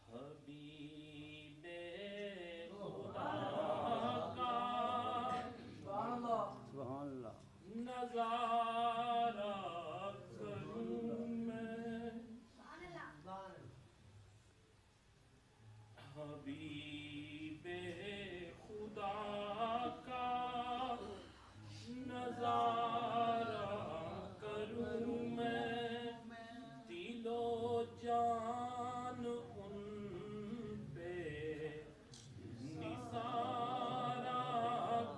हबीबे खुदा का नजारा करूं मैं, हबीबे खुदा का नजारा करूं मैं, दिलो जान उन पे निसारा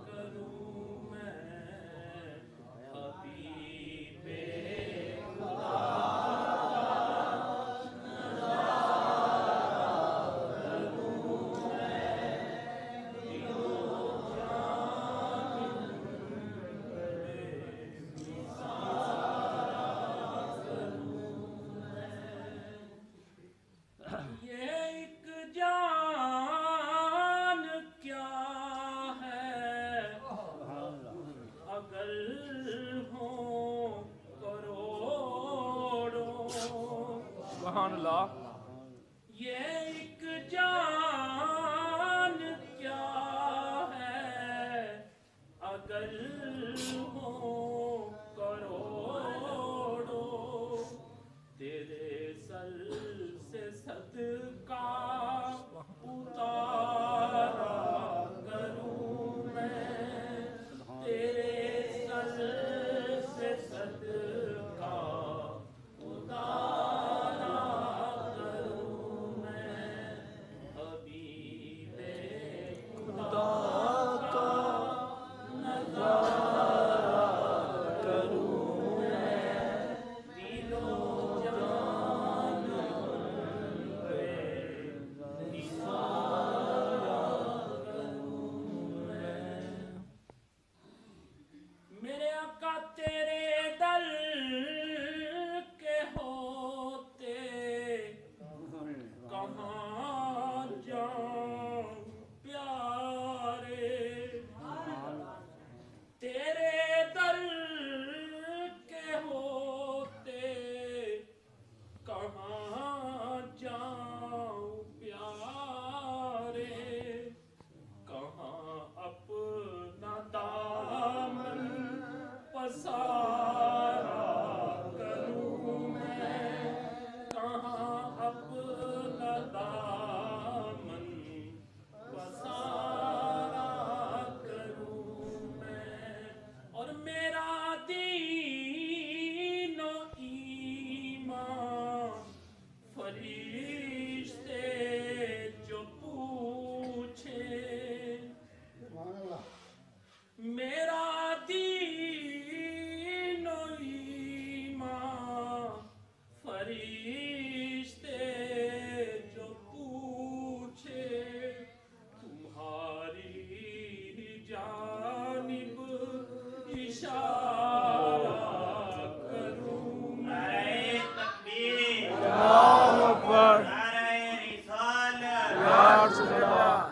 करूं मैं, हबीबे खुदा ये एक जान क्या है, अगर हो करोड़ों, तेरे सर से सदका उतारा करूं मैं, तेरे सर से सदका उतारा करूं मैं, हबीबे खुदा का नजारा करूं मैं, दिलो जान पे निसारा करूं मैं। मेरे आका तेरे दर के होते कहाँ जाऊं प्यारे, तेरे दर के होते कहाँ जाऊं प्यारे, कहाँ अपना दामन पसारा करूं मैं, कहाँ अपना दामन पसारा करूं मैं, और मेरा दीनो ईमान फरिश्ते जो पूछे, मेरा दीनो ईमान फरिश्ते जो पूछे, तुम्हारी जानिब इशारा करूं मैं, तकबीर, अल्लाहु अकबर, नारे रिसालत,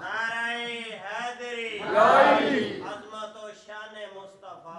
नारे हैदरी, अज़मत व शान मुस्तफा।